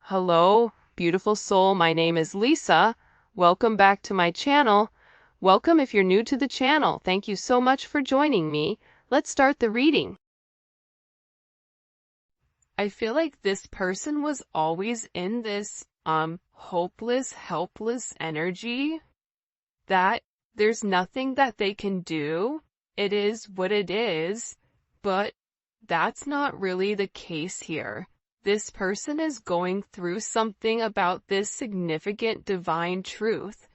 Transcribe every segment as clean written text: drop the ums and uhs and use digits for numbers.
Hello, beautiful soul. My name is Lisa. Welcome back to my channel. Welcome if you're new to the channel. Thank you so much for joining me. Let's start the reading. I feel like this person was always in this hopeless, helpless energy that there's nothing that they can do. It is what it is, but that's not really the case here. This person is going through something about this significant divine truth,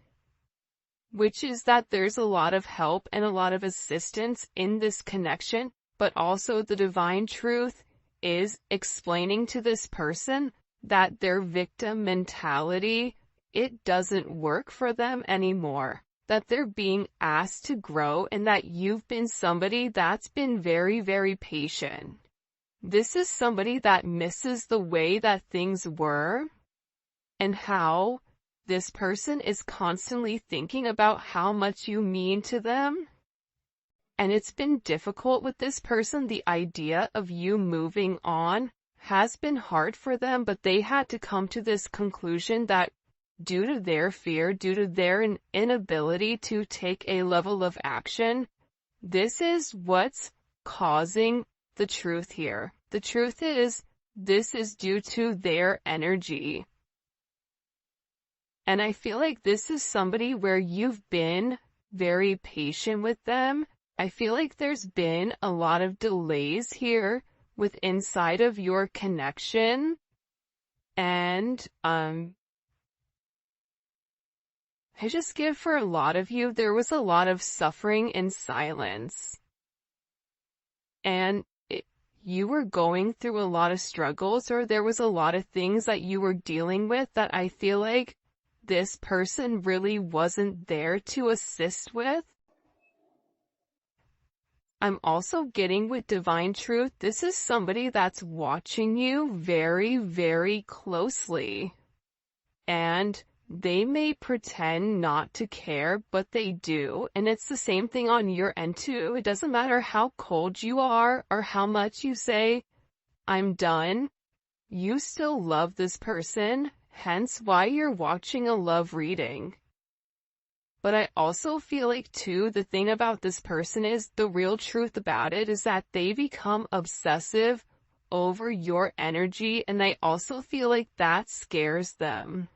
which is that there's a lot of help and a lot of assistance in this connection, but also the divine truth is explaining to this person that their victim mentality, it doesn't work for them anymore, that they're being asked to grow, and that you've been somebody that's been very, very patient. This is somebody that misses the way that things were and how this person is constantly thinking about how much you mean to them. And it's been difficult with this person. The idea of you moving on has been hard for them, but they had to come to this conclusion that due to their fear, due to their inability to take a level of action, this is what's causing the truth here. The truth is, this is due to their energy. And I feel like this is somebody where you've been very patient with them. I feel like there's been a lot of delays here with inside of your connection. And, I just give for a lot of you, there was a lot of suffering in silence. And you were going through a lot of struggles, or there was a lot of things that you were dealing with that I feel like this person really wasn't there to assist with. I'm also getting with divine truth, this is somebody that's watching you very, very closely. And they may pretend not to care, but they do. And it's the same thing on your end too. It doesn't matter how cold you are or how much you say, I'm done. You still love this person, hence why you're watching a love reading. But I also feel like too, the thing about this person is, the real truth about it is that they become obsessive over your energy, and I also feel like that scares them.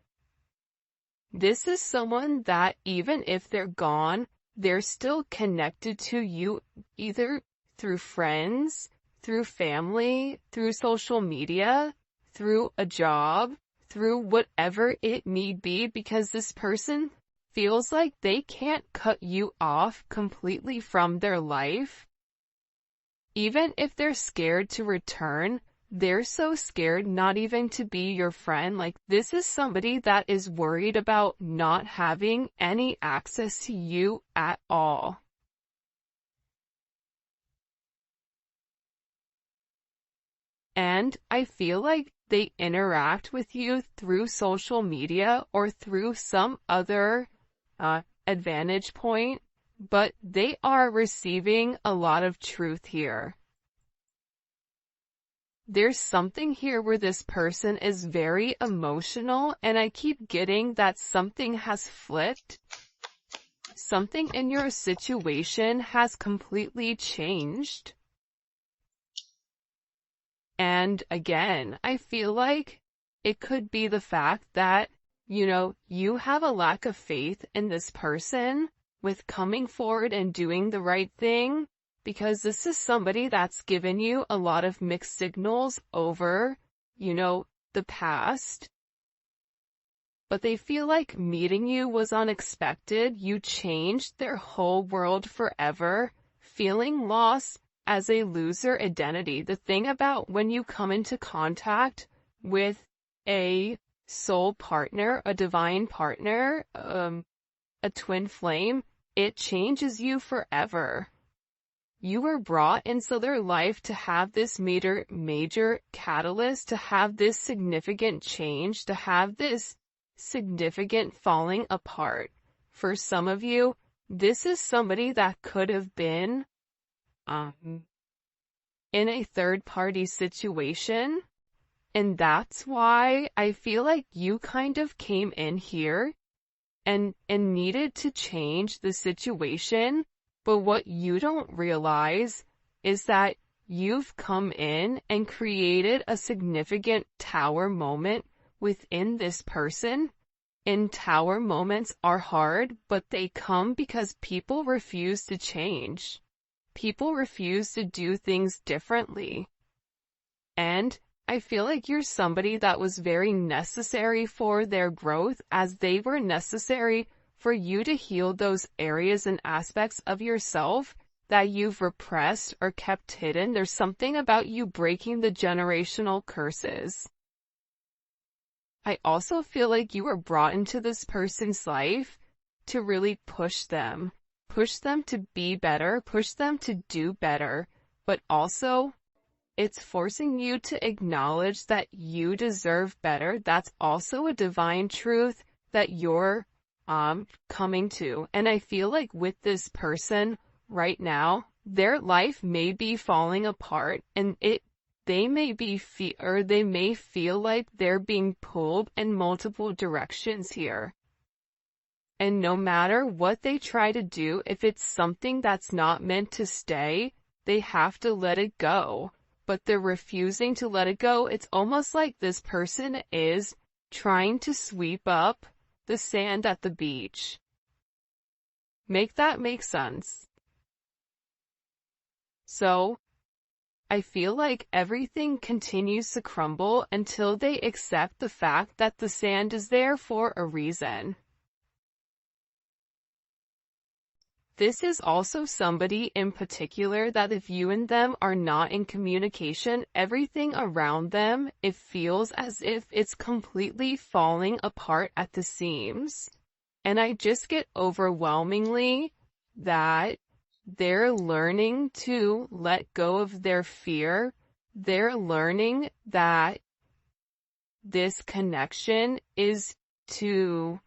This is someone that even if they're gone, they're still connected to you, either through friends, through family, through social media, through a job, through whatever it may be, because this person feels like they can't cut you off completely from their life. Even if they're scared to return, they're so scared not even to be your friend. Like, this is somebody that is worried about not having any access to you at all. And I feel like they interact with you through social media or through some other advantage point, but they are receiving a lot of truth here. There's something here where this person is very emotional, and I keep getting that something has flipped. Something in your situation has completely changed. And again, I feel like it could be the fact that, you have a lack of faith in this person with coming forward and doing the right thing, because this is somebody that's given you a lot of mixed signals over, the past. But they feel like meeting you was unexpected. You changed their whole world forever, feeling lost as a loser identity. The thing about when you come into contact with a soul partner, a divine partner, a twin flame, it changes you forever. You were brought into their life to have this major catalyst, to have this significant change, to have this significant falling apart. For some of you, this is somebody that could have been in a third-party situation, And that's why I feel like you kind of came in here and needed to change the situation. But what you don't realize is that you've come in and created a significant tower moment within this person. And tower moments are hard, but they come because people refuse to change. People refuse to do things differently. And I feel like you're somebody that was very necessary for their growth, as they were necessary for you to heal those areas and aspects of yourself that you've repressed or kept hidden. There's something about you breaking the generational curses. I also feel like you were brought into this person's life to really push them to be better, push them to do better, but also it's forcing you to acknowledge that you deserve better. That's also a divine truth that you're coming to. And I feel like with this person right now, their life may be falling apart, and they may feel like they're being pulled in multiple directions here. And no matter what they try to do, if it's something that's not meant to stay, they have to let it go. But they're refusing to let it go. It's almost like this person is trying to sweep up the sand at the beach. Make that make sense? So, I feel like everything continues to crumble until they accept the fact that the sand is there for a reason. This is also somebody in particular that if you and them are not in communication, everything around them, it feels as if it's completely falling apart at the seams. And I just get overwhelmingly that they're learning to let go of their fear. They're learning that this connection is to,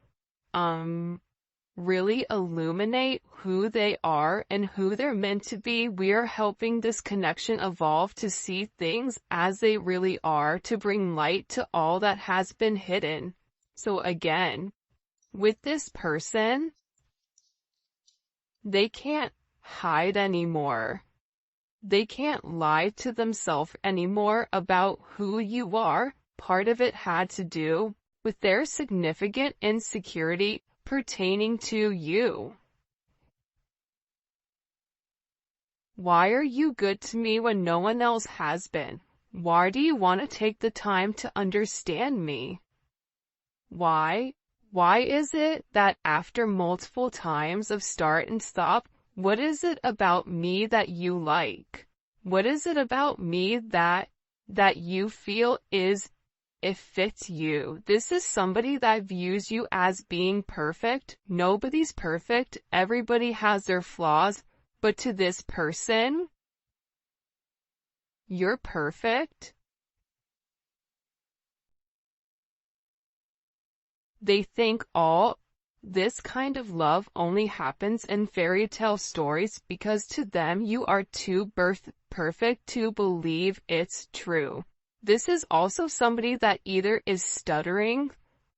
really illuminate who they are and who they're meant to be. We're helping this connection evolve to see things as they really are, to bring light to all that has been hidden. So again, with this person, they can't hide anymore. They can't lie to themselves anymore about who you are. Part of it had to do with their significant insecurity pertaining to you. Why are you good to me when no one else has been? Why do you want to take the time to understand me? Why? Why is it that after multiple times of start and stop, what is it about me that you like? What is it about me that you feel it fits you? This is somebody that views you as being perfect. Nobody's perfect. Everybody has their flaws. But to this person, you're perfect. They think all this kind of love only happens in fairy tale stories because to them you are too perfect to believe it's true. This is also somebody that either is stuttering,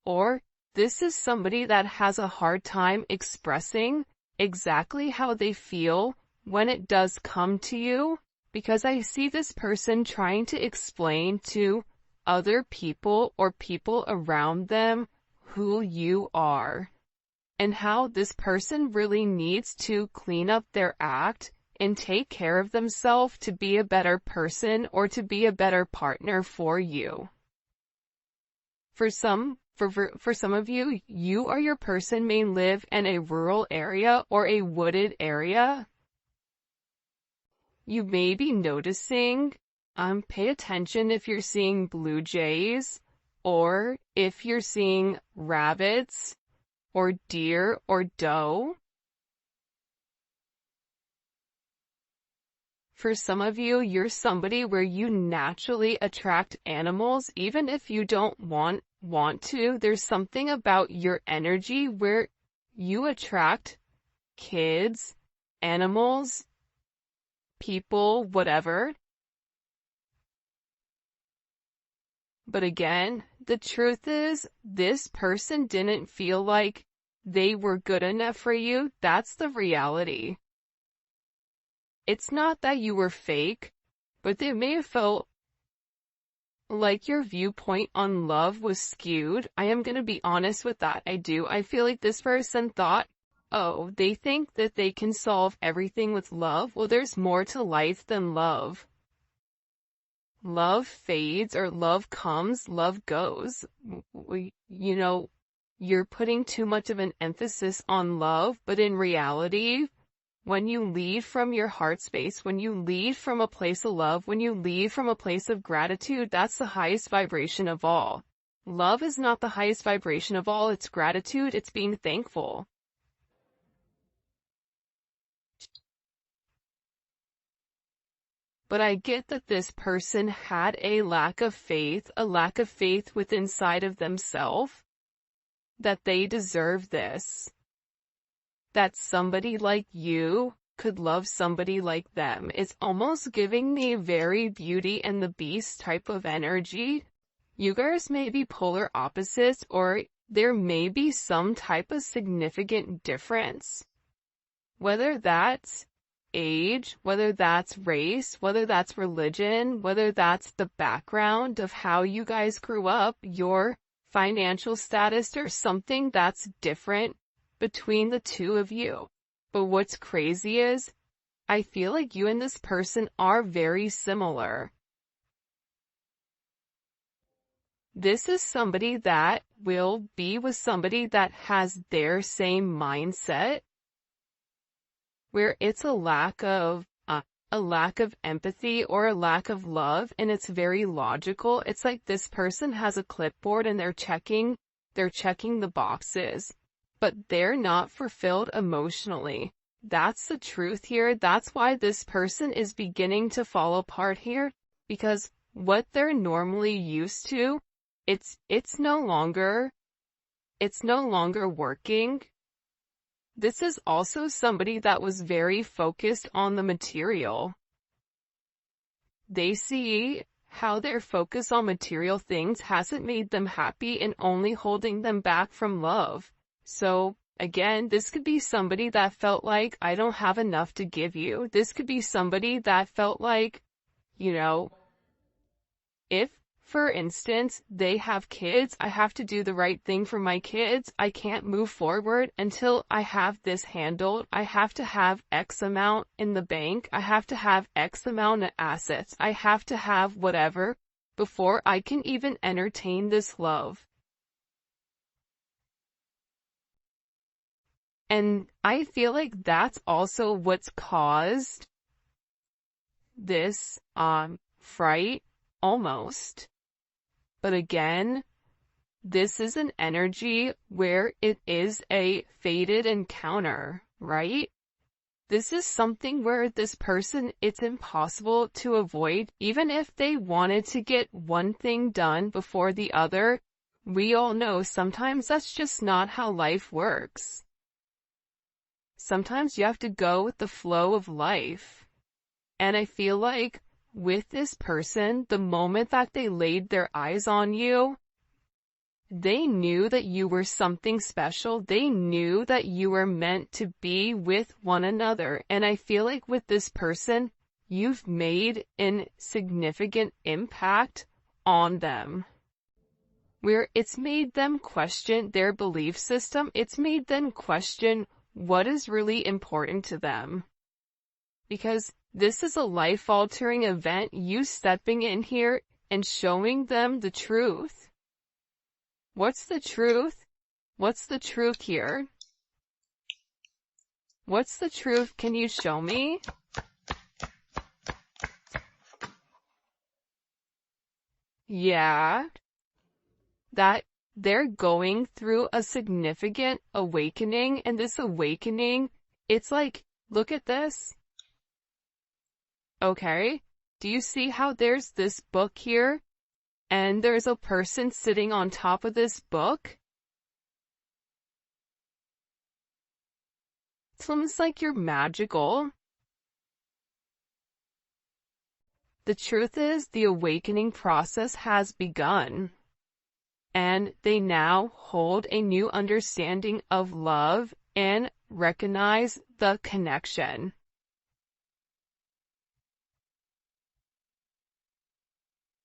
or this is somebody that has a hard time expressing exactly how they feel when it does come to you, because I see this person trying to explain to other people or people around them who you are, and how this person really needs to clean up their act and take care of themselves to be a better person or to be a better partner for you. For some of you, you or your person may live in a rural area or a wooded area. You may be noticing, pay attention if you're seeing blue jays, or if you're seeing rabbits, or deer, or doe. For some of you, you're somebody where you naturally attract animals, even if you don't want to. There's something about your energy where you attract kids, animals, people, whatever. But again, the truth is, this person didn't feel like they were good enough for you. That's the reality. It's not that you were fake, but they may have felt like your viewpoint on love was skewed. I am gonna be honest with that. I feel like this person thought, oh, they think that they can solve everything with love. Well, there's more to life than love. Love fades, or love comes, love goes. You're putting too much of an emphasis on love, but in reality, when you lead from your heart space, when you lead from a place of love, when you lead from a place of gratitude, that's the highest vibration of all. Love is not the highest vibration of all, it's gratitude, it's being thankful. But I get that this person had a lack of faith with inside of themselves, that they deserve this. That somebody like you could love somebody like them. It's almost giving me very Beauty and the Beast type of energy. You guys may be polar opposites, or there may be some type of significant difference. Whether that's age, whether that's race, whether that's religion, whether that's the background of how you guys grew up, your financial status, or something that's different between the two of you. But what's crazy is, I feel like you and this person are very similar. This is somebody that will be with somebody that has their same mindset, where it's a lack of empathy or a lack of love, and it's very logical. It's like this person has a clipboard and they're checking the boxes, but they're not fulfilled emotionally. That's the truth here. That's why this person is beginning to fall apart here, because what they're normally used to, it's no longer working. This is also somebody that was very focused on the material. They see how their focus on material things hasn't made them happy and only holding them back from love. So, again, this could be somebody that felt like, I don't have enough to give you. This could be somebody that felt like, if, for instance, they have kids, I have to do the right thing for my kids. I can't move forward until I have this handled. I have to have X amount in the bank. I have to have X amount of assets. I have to have whatever before I can even entertain this love. And I feel like that's also what's caused this, fright, almost. But again, this is an energy where it is a fated encounter, right? This is something where this person, it's impossible to avoid. Even if they wanted to get one thing done before the other, we all know sometimes that's just not how life works. Sometimes you have to go with the flow of life. And I feel like with this person, the moment that they laid their eyes on you, they knew that you were something special. They knew that you were meant to be with one another. And I feel like with this person, you've made a significant impact on them, where it's made them question their belief system. It's made them question what is really important to them. Because this is a life-altering event, you stepping in here and showing them the truth. What's the truth? What's the truth here? What's the truth? Can you show me? Yeah. That they're going through a significant awakening, and this awakening, it's like, look at this. Okay, do you see how there's this book here, and there's a person sitting on top of this book? It's almost like you're magical. The truth is, the awakening process has begun, and they now hold a new understanding of love and recognize the connection.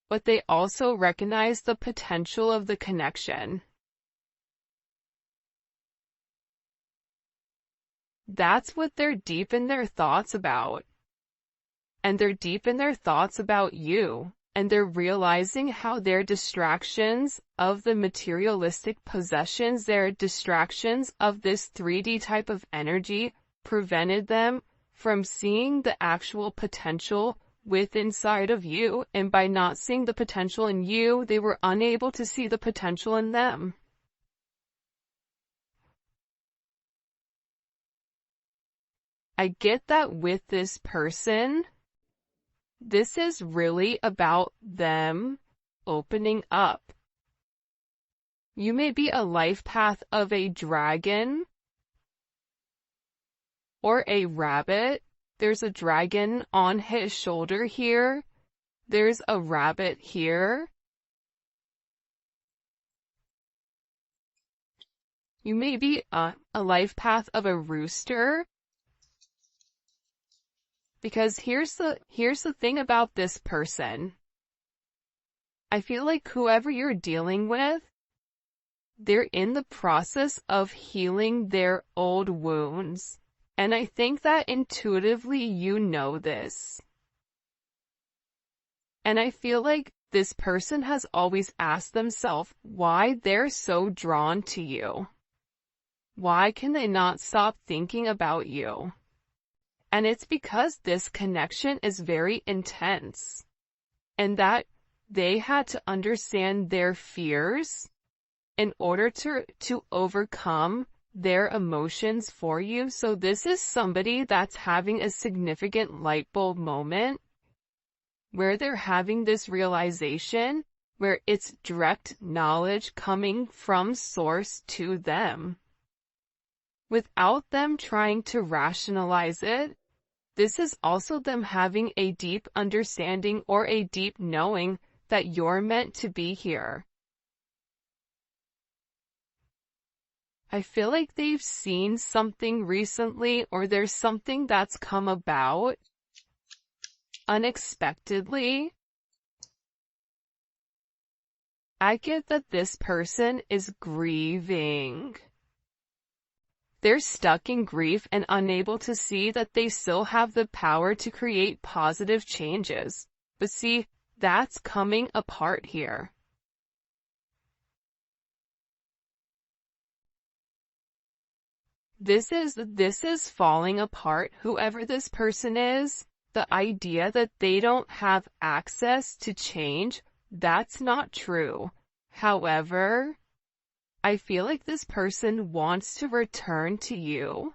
But they also recognize the potential of the connection. That's what they're deep in their thoughts about. And they're deep in their thoughts about you. And they're realizing how their distractions of the materialistic possessions, their distractions of this 3D type of energy, prevented them from seeing the actual potential within inside of you. And by not seeing the potential in you, they were unable to see the potential in them. I get that with this person, this is really about them opening up. You may be a life path of a dragon or a rabbit. There's a dragon on his shoulder here. There's a rabbit here. You may be a life path of a rooster. Because here's the thing about this person. I feel like whoever you're dealing with, they're in the process of healing their old wounds. And I think that intuitively you know this. And I feel like this person has always asked themselves why they're so drawn to you. Why can they not stop thinking about you? And it's because this connection is very intense, and that they had to understand their fears in order to overcome their emotions for you. So this is somebody that's having a significant light bulb moment where they're having this realization where it's direct knowledge coming from source to them without them trying to rationalize it. This is also them having a deep understanding or a deep knowing that you're meant to be here. I feel like they've seen something recently, or there's something that's come about unexpectedly. I get that this person is grieving. They're stuck in grief and unable to see that they still have the power to create positive changes. But see, that's coming apart here. This is falling apart. Whoever this person is, the idea that they don't have access to change, that's not true. However, I feel like this person wants to return to you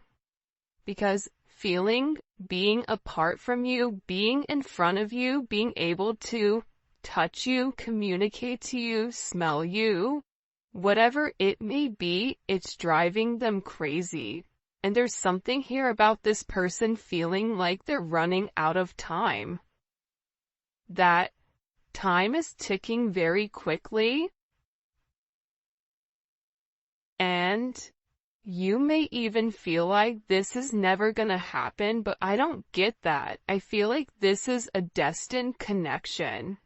because being apart from you, being in front of you, being able to touch you, communicate to you, smell you, whatever it may be, it's driving them crazy. And there's something here about this person feeling like they're running out of time. That time is ticking very quickly. And you may even feel like this is never gonna happen, but I don't get that. I feel like this is a destined connection.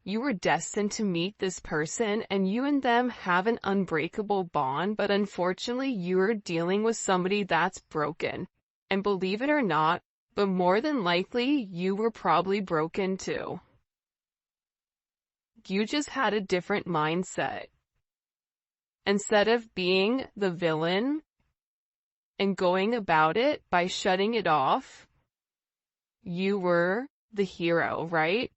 You were destined to meet this person, and you and them have an unbreakable bond, but unfortunately you're dealing with somebody that's broken. And believe it or not, but more than likely you were probably broken too. You just had a different mindset. Instead of being the villain and going about it by shutting it off, you were the hero, right?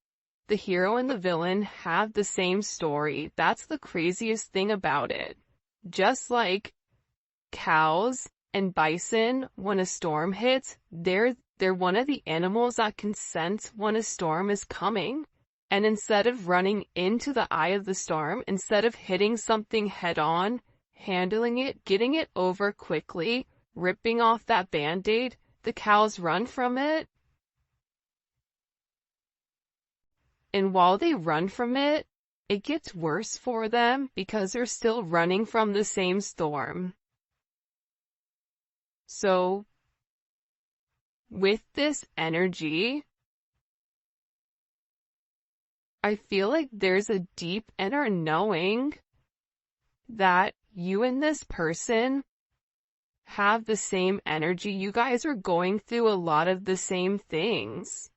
The hero and the villain have the same story. That's the craziest thing about it. Just like cows and bison, when a storm hits, they're one of the animals that can sense when a storm is coming. And instead of running into the eye of the storm, instead of hitting something head on, handling it, getting it over quickly, ripping off that band-aid, the cows run from it. And while they run from it, it gets worse for them because they're still running from the same storm. So, with this energy, I feel like there's a deep inner knowing that you and this person have the same energy. You guys are going through a lot of the same things.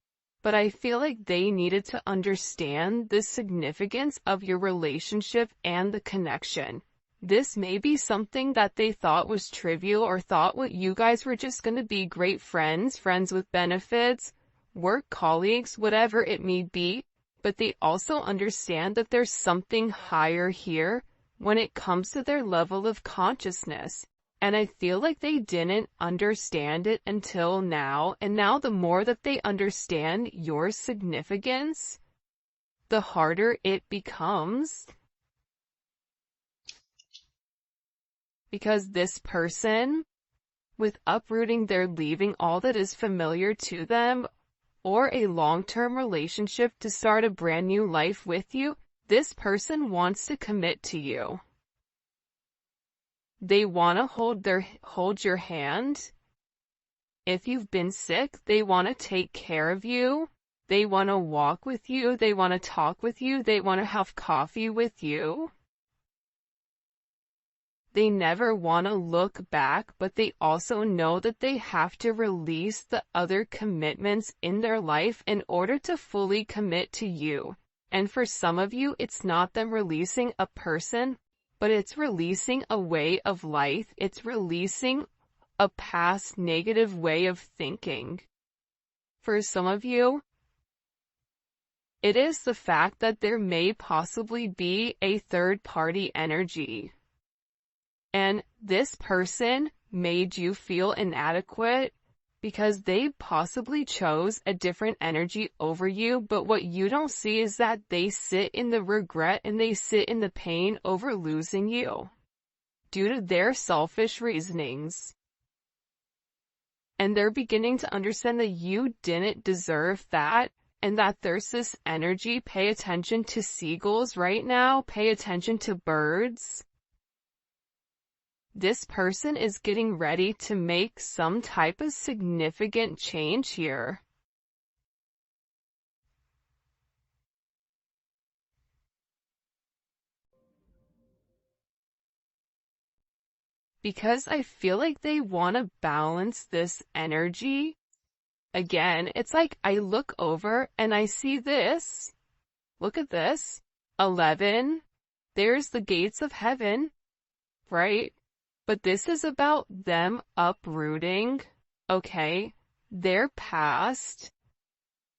But I feel like they needed to understand the significance of your relationship and the connection. This may be something that they thought was trivial or thought what you guys were just going to be great friends, friends with benefits, work colleagues, whatever it may be. But they also understand that there's something higher here when it comes to their level of consciousness. And I feel like they didn't understand it until now, and now the more that they understand your significance, the harder it becomes. Because this person, with uprooting, they're leaving all that is familiar to them, or a long-term relationship to start a brand new life with you, this person wants to commit to you. They want to hold your hand. If you've been sick, they want to take care of you. They want to walk with you. They want to talk with you. They want to have coffee with you. They never want to look back, but they also know that they have to release the other commitments in their life in order to fully commit to you. And for some of you, it's not them releasing a person, but it's releasing a way of life. It's releasing a past negative way of thinking. For some of you, it is the fact that there may possibly be a third-party energy. And this person made you feel inadequate because they possibly chose a different energy over you, but what you don't see is that they sit in the regret and they sit in the pain over losing you due to their selfish reasonings. And they're beginning to understand that you didn't deserve that, and that there's this energy. Pay attention to seagulls right now. Pay attention to birds. This person is getting ready to make some type of significant change here. Because I feel like they want to balance this energy. Again, it's like I look over and I see this. Look at this. 11. There's the gates of heaven, right? But this is about them uprooting, okay, their past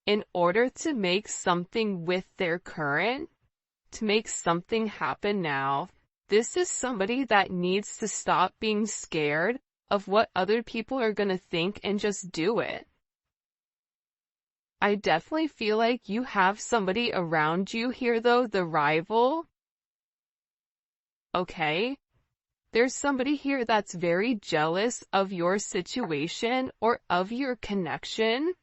in order to make something with their current, to make something happen now. This is somebody that needs to stop being scared of what other people are going to think and just do it. I definitely feel like you have somebody around you here though, the rival. Okay? There's somebody here that's very jealous of your situation or of your connection.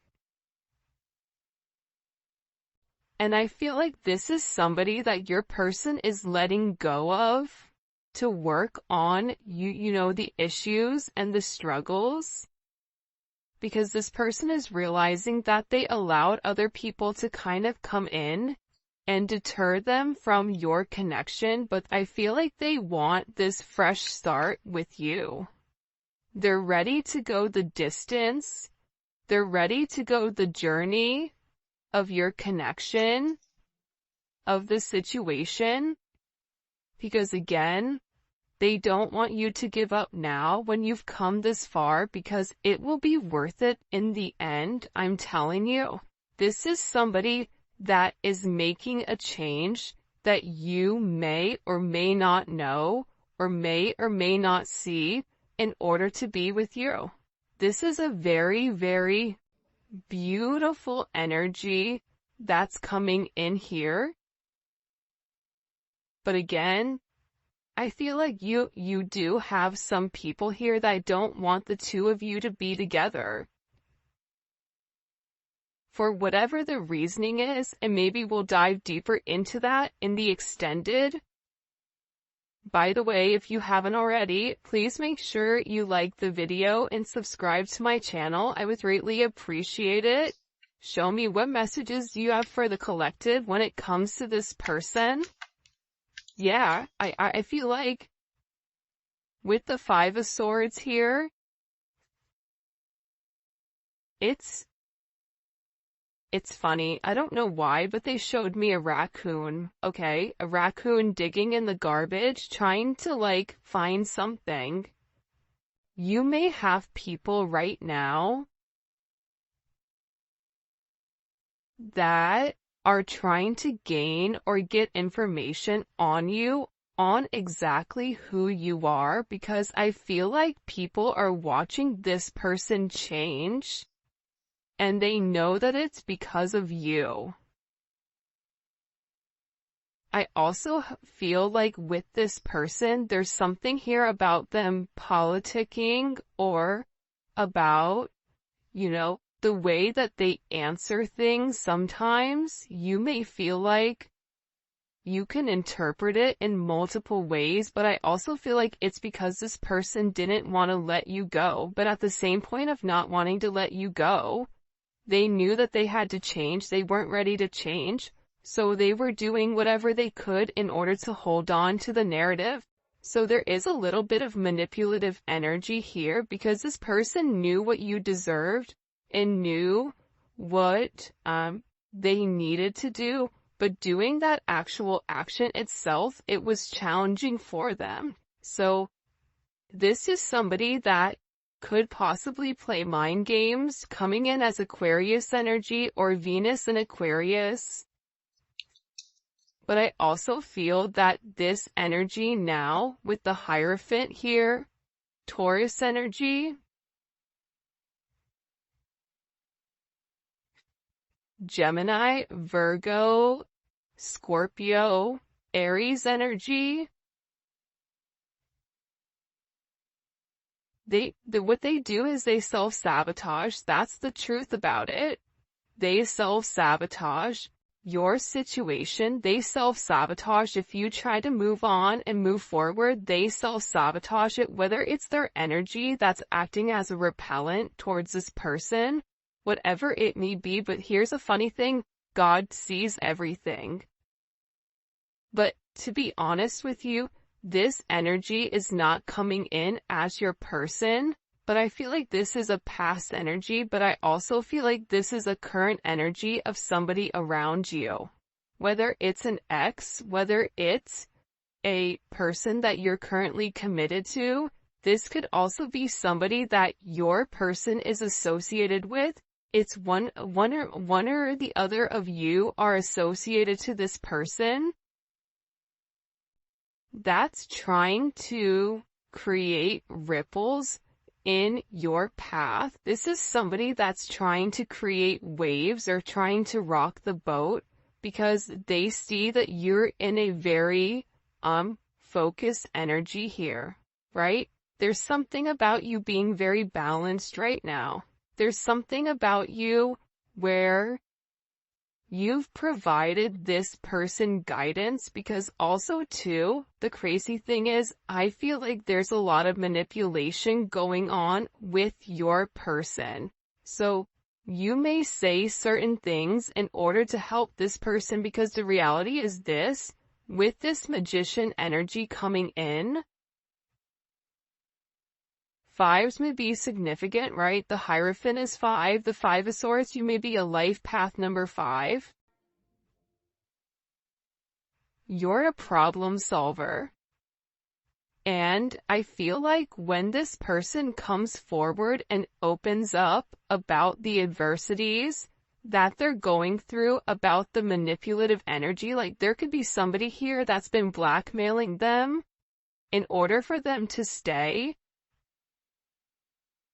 And I feel like this is somebody that your person is letting go of to work on you know, the issues and the struggles. Because this person is realizing that they allowed other people to kind of come in and deter them from your connection, but I feel like they want this fresh start with you. They're ready to go the distance. They're ready to go the journey of your connection, of the situation, because again, they don't want you to give up now when you've come this far, because it will be worth it in the end, I'm telling you. This is somebody that is making a change that you may or may not know or may not see in order to be with you. This is a very, very beautiful energy that's coming in here. But again, I feel like you do have some people here that don't want the two of you to be together. for whatever the reasoning is, and maybe we'll dive deeper into that in the extended. By the way, if you haven't already, please make sure you like the video and subscribe to my channel. I would greatly appreciate it. Show me what messages you have for the collective when it comes to this person. Yeah, I feel like with the Five of Swords here, it's funny. I don't know why, but they showed me a raccoon, okay? A raccoon digging in the garbage, trying to, like, find something. You may have people right now that are trying to gain or get information on you, on exactly who you are, because I feel like people are watching this person change, and they know that it's because of you. I also feel like with this person, there's something here about them politicking or about, the way that they answer things. Sometimes you may feel like you can interpret it in multiple ways, but I also feel like it's because this person didn't want to let you go. But at the same point of not wanting to let you go, they knew that they had to change. They weren't ready to change. So they were doing whatever they could in order to hold on to the narrative. So there is a little bit of manipulative energy here because this person knew what you deserved and knew what they needed to do, but doing that actual action itself, it was challenging for them. So this is somebody that could possibly play mind games, coming in as Aquarius energy or Venus in Aquarius. But I also feel that this energy now, with the Hierophant here, Taurus energy, Gemini, Virgo, Scorpio, Aries energy, what they do is they self-sabotage. That's the truth about it. They self-sabotage your situation. They self-sabotage. If you try to move on and move forward, they self-sabotage it, whether it's their energy that's acting as a repellent towards this person, whatever it may be. But here's a funny thing. God sees everything. But to be honest with you, this energy is not coming in as your person, but I feel like this is a past energy, but I also feel like this is a current energy of somebody around you. Whether it's an ex, whether it's a person that you're currently committed to, this could also be somebody that your person is associated with. It's one or the other of you are associated to this person that's trying to create ripples in your path. This is somebody that's trying to create waves or trying to rock the boat because they see that you're in a very focused energy here, right? There's something about you being very balanced right now. There's something about you where you've provided this person guidance, because also too, the crazy thing is, I feel like there's a lot of manipulation going on with your person. So you may say certain things in order to help this person, because the reality is this, with this Magician energy coming in, fives may be significant, right? The Hierophant is 5. The Five of Swords, you may be a life path number 5. You're a problem solver. And I feel like when this person comes forward and opens up about the adversities that they're going through, about the manipulative energy, like there could be somebody here that's been blackmailing them in order for them to stay,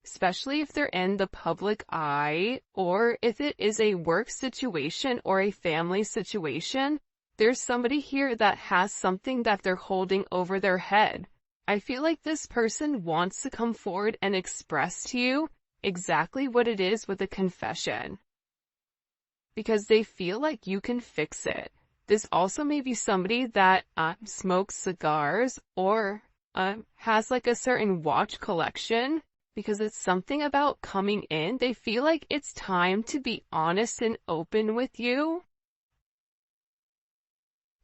especially if they're in the public eye, or if it is a work situation or a family situation, there's somebody here that has something that they're holding over their head. I feel like this person wants to come forward and express to you exactly what it is with a confession. because they feel like you can fix it. This also may be somebody that smokes cigars or has like a certain watch collection, because it's something about coming in. They feel like it's time to be honest and open with you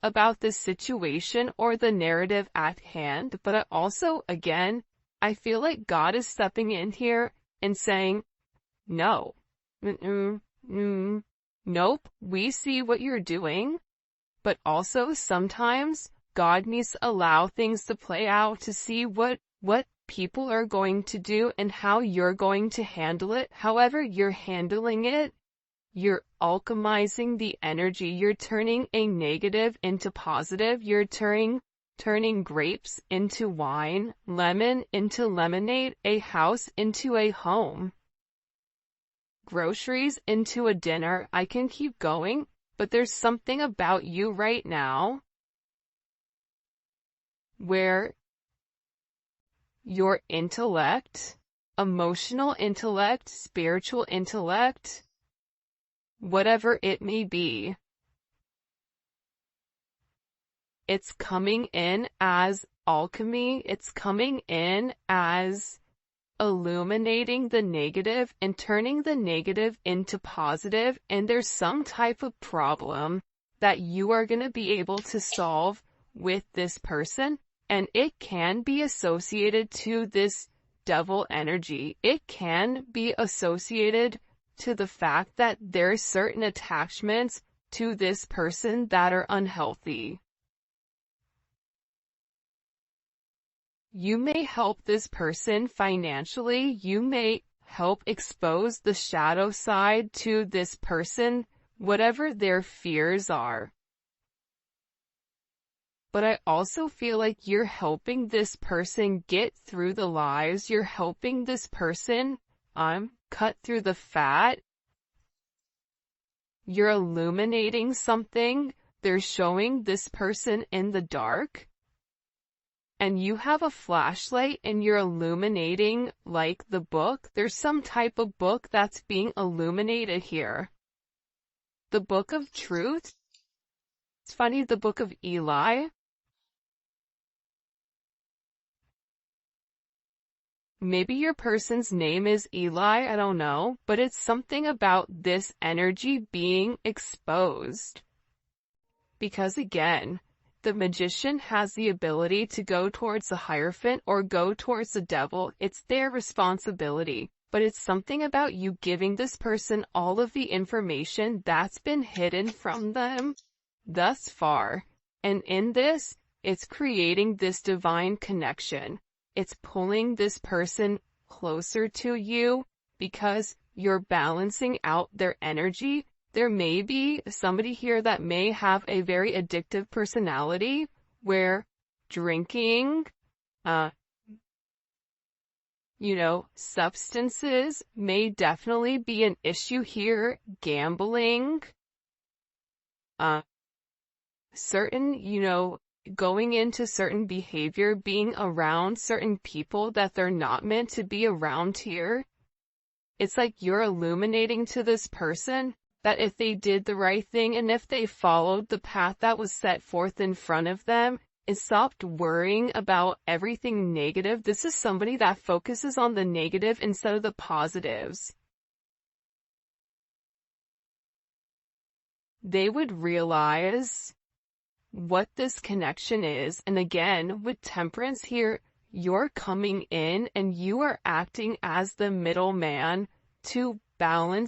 about the situation or the narrative at hand. But I also, again, I feel like God is stepping in here and saying, no, nope, we see what you're doing. But also sometimes God needs to allow things to play out to see what people are going to do and how you're going to handle it. However you're handling it, you're alchemizing the energy. You're turning a negative into positive. You're turning grapes into wine, lemon into lemonade, a house into a home, groceries into a dinner. I can keep going, but there's something about you right now where your intellect, emotional intellect, spiritual intellect, whatever it may be, it's coming in as alchemy. It's coming in as illuminating the negative and turning the negative into positive. And there's some type of problem that you are going to be able to solve with this person. And it can be associated to this devil energy. It can be associated to the fact that there's certain attachments to this person that are unhealthy. You may help this person financially. You may help expose the shadow side to this person, whatever their fears are. But I also feel like you're helping this person get through the lies. You're helping this person cut through the fat. You're illuminating something. They're showing this person in the dark. And you have a flashlight and you're illuminating like the book. There's some type of book that's being illuminated here. The book of truth. It's funny, the book of Eli. Maybe your person's name is Eli, I don't know, but it's something about this energy being exposed. Because again, the magician has the ability to go towards the Hierophant or go towards the devil. It's their responsibility. But it's something about you giving this person all of the information that's been hidden from them thus far. And in this, it's creating this divine connection. It's pulling this person closer to you because you're balancing out their energy. There may be somebody here that may have a very addictive personality where drinking, substances may definitely be an issue here. Gambling, certain, going into certain behavior, being around certain people that they're not meant to be around here. It's like you're illuminating to this person that if they did the right thing and if they followed the path that was set forth in front of them and stopped worrying about everything negative. This is somebody that focuses on the negative instead of the positives. They would realize what this connection is. And again, with Temperance here, you're coming in and you are acting as the middleman to balance